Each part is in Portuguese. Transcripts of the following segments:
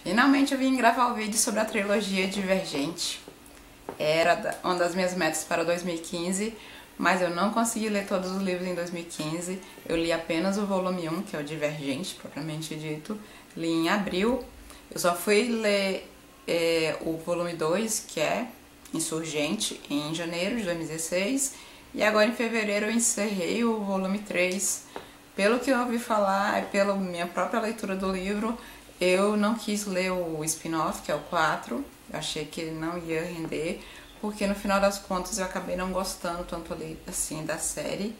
Finalmente eu vim gravar o vídeo sobre a trilogia Divergente. Era uma das minhas metas para 2015, mas eu não consegui ler todos os livros em 2015. Eu li apenas o volume 1, que é o Divergente, propriamente dito. Li em abril. Eu só fui ler o volume 2, que é Insurgente, em janeiro de 2016. E agora em fevereiro eu encerrei o volume 3. Pelo que eu ouvi falar, pela minha própria leitura do livro, eu não quis ler o spin-off, que é o 4. Eu achei que ele não ia render, porque no final das contas eu acabei não gostando tanto assim da série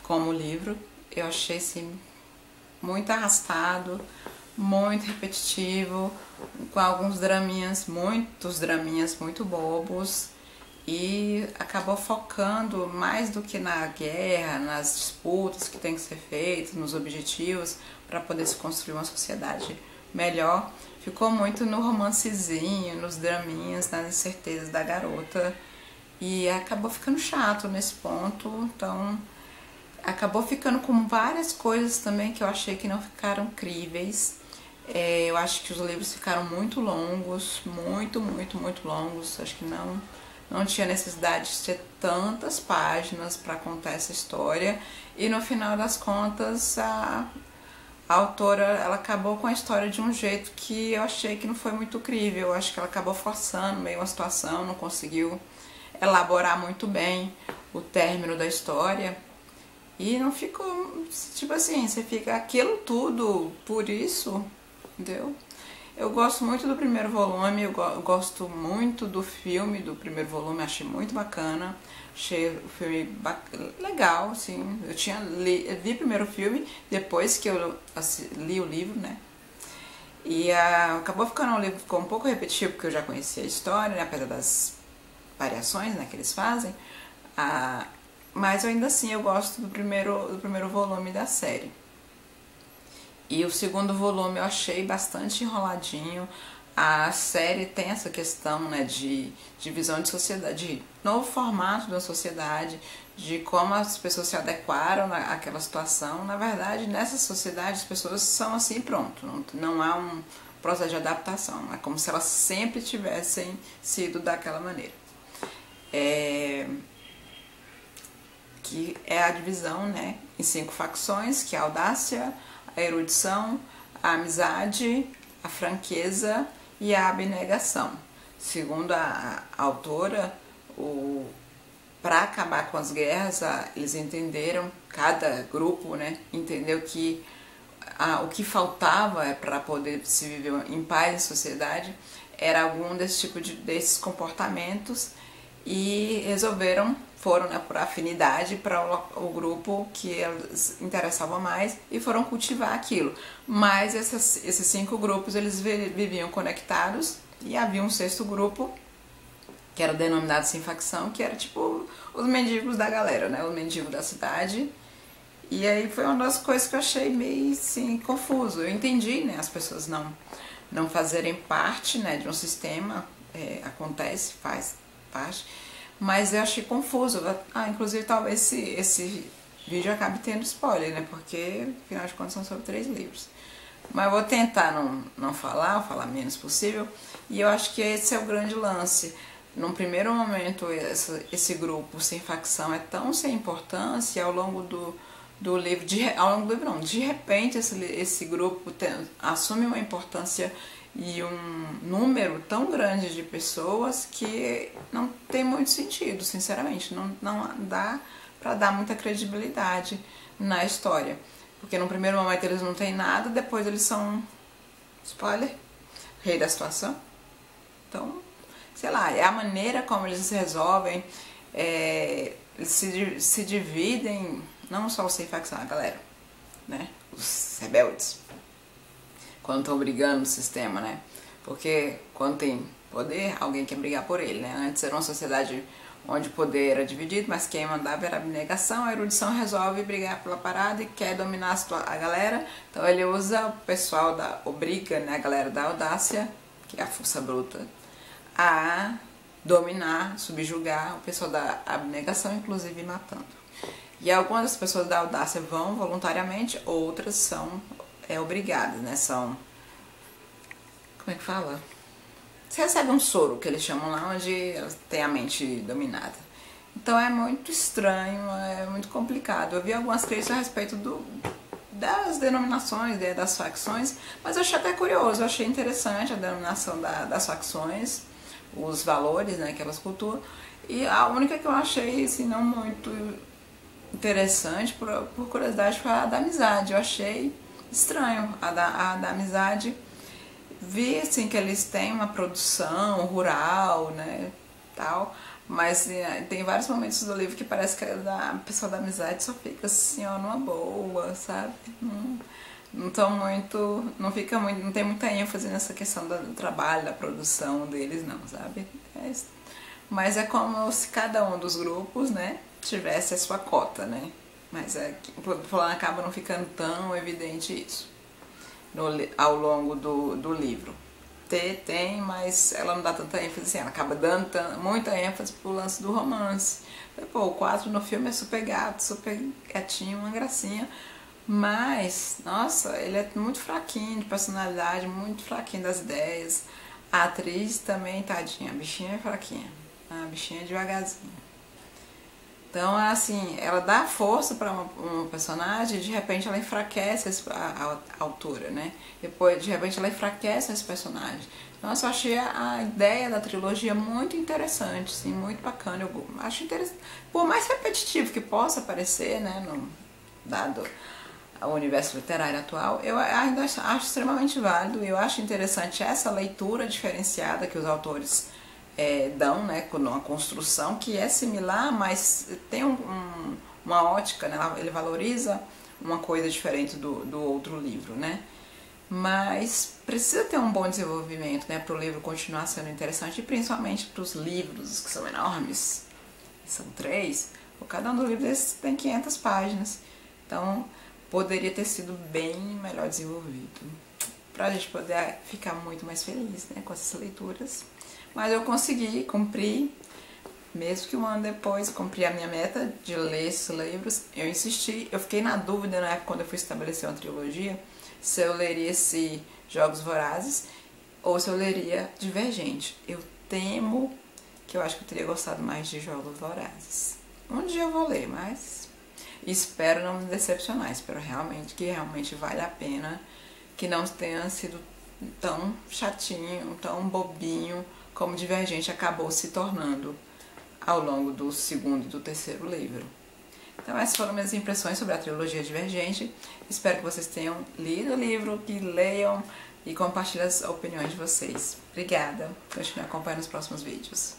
como o livro. Eu achei assim muito arrastado, muito repetitivo, com alguns draminhas, muitos draminhas muito bobos, e acabou focando mais do que na guerra, nas disputas que tem que ser feitas, nos objetivos para poder se construir uma sociedade melhor. Ficou muito no romancezinho, nos draminhas, nas incertezas da garota, e acabou ficando chato nesse ponto. Então acabou ficando com várias coisas também que eu achei que não ficaram críveis. Eu acho que os livros ficaram muito longos, muito longos. Acho que não tinha necessidade de ter tantas páginas para contar essa história. E no final das contas, a autora, ela acabou com a história de um jeito que eu achei que não foi muito crível. Eu acho que ela acabou forçando meio uma situação, não conseguiu elaborar muito bem o término da história. E não ficou, tipo assim, você fica aquilo tudo por isso, entendeu? Eu gosto muito do primeiro volume, eu gosto muito do filme do primeiro volume, achei muito bacana. Achei o filme legal, assim. Eu vi primeiro o filme, depois que eu li o livro, né? E acabou ficando um livro, ficou um pouco repetitivo, porque eu já conhecia a história, né? Apesar das variações, né, que eles fazem. Mas ainda assim eu gosto do primeiro volume da série. E o segundo volume eu achei bastante enroladinho. A série tem essa questão, né, de divisão de sociedade, de novo formato da sociedade, de como as pessoas se adequaram àquela situação. Na verdade, nessa sociedade as pessoas são assim, pronto, não há um processo de adaptação. É como se elas sempre tivessem sido daquela maneira. Que é a divisão, né, em 5 facções, que é a audácia, a erudição, a amizade, a franqueza e a abnegação. Segundo a autora, para acabar com as guerras, eles entenderam, cada grupo, né, entendeu que o que faltava para poder se viver em paz em sociedade era algum desses comportamentos, e foram, né, por afinidade para o grupo que eles interessavam mais, e foram cultivar aquilo. Mas esses 5 grupos, eles viviam conectados, e havia um 6º grupo, que era denominado sem facção, que era tipo os mendigos da galera, né, os mendigos da cidade. E aí foi uma das coisas que eu achei meio assim confuso. Eu entendi, né, as pessoas não fazerem parte, né, de um sistema, acontece, faz parte, mas eu achei confuso. Inclusive talvez esse vídeo acabe tendo spoiler, né, porque afinal de contas são sobre 3 livros. Mas eu vou tentar não falar menos possível, e eu acho que esse é o grande lance. Num primeiro momento, esse grupo sem facção é tão sem importância, ao longo do livro, de repente esse grupo assume uma importância e um número tão grande de pessoas que não tem muito sentido, sinceramente. Não dá pra dar muita credibilidade na história, porque no primeiro momento eles não têm nada, depois eles são, spoiler, rei da situação. Então, sei lá, é a maneira como eles se resolvem, eles se dividem, não só os sem facção, a galera, né, os rebeldes, quando estão brigando no sistema, né, porque quando tem poder, alguém quer brigar por ele, né. Antes era uma sociedade onde o poder era dividido, mas quem mandava era a abnegação. A erudição resolve brigar pela parada e quer dominar a galera, então ele usa o pessoal obriga, né, a galera da audácia, que é a força bruta, a dominar, subjugar o pessoal da abnegação, inclusive matando. E algumas das pessoas da audácia vão voluntariamente, outras são obrigadas, né? São como é que fala? Você recebe um soro, que eles chamam lá, onde tem a mente dominada. Então é muito estranho, é muito complicado. Eu vi algumas críticas a respeito das denominações, das facções, mas eu achei até curioso, eu achei interessante a denominação das facções, os valores, né, que elas cultuam. E a única que eu achei, assim, não muito interessante, por curiosidade, foi a da amizade. Eu achei estranho a da amizade. Vi, assim, que eles têm uma produção rural, né, tal, mas tem vários momentos do livro que parece que a pessoa da amizade só fica assim, ó, numa boa, sabe? Não tão muito, não fica muito, não tem muita ênfase nessa questão do trabalho, da produção deles, não, sabe? Mas é como se cada um dos grupos, né, tivesse a sua cota, né? Mas acaba não ficando tão evidente isso ao longo do livro. Tem, mas ela não dá tanta ênfase assim, ela acaba dando muita ênfase pro lance do romance. Pô, o 4 no filme é super gato, super gatinho, uma gracinha, mas, nossa, ele é muito fraquinho de personalidade, muito fraquinho das ideias. A atriz também, tadinha, a bichinha é fraquinha, a bichinha é devagarzinho. Então, assim, ela dá força para uma personagem e de repente ela enfraquece a autora, né? Depois, de repente, ela enfraquece esse personagem. Então, eu só achei a ideia da trilogia muito interessante, assim, muito bacana. Eu acho interessante. Por mais repetitivo que possa parecer, né, dado o universo literário atual, eu ainda acho extremamente válido. Eu acho interessante essa leitura diferenciada que os autores dão, né, com uma construção que é similar, mas tem uma ótica, né, ele valoriza uma coisa diferente do outro livro, né, mas precisa ter um bom desenvolvimento, né, para o livro continuar sendo interessante, e principalmente para os livros, que são enormes, são 3, cada um dos livros desses tem 500 páginas, então poderia ter sido bem melhor desenvolvido, para a gente poder ficar muito mais feliz, né, com essas leituras. Mas eu consegui cumprir, mesmo que um ano depois, cumpri a minha meta de ler esses livros. Eu insisti, eu fiquei na dúvida na época quando eu fui estabelecer uma trilogia, se eu leria esse Jogos Vorazes ou se eu leria Divergente. Eu temo que eu acho que eu teria gostado mais de Jogos Vorazes. Um dia eu vou ler, mas espero não me decepcionar, espero que realmente vale a pena, que não tenha sido tão chatinho, tão bobinho, como Divergente acabou se tornando ao longo do segundo e do terceiro livro. Então essas foram minhas impressões sobre a trilogia Divergente. Espero que vocês tenham lido o livro, que leiam e compartilhem as opiniões de vocês. Obrigada. Continue acompanhando os próximos vídeos.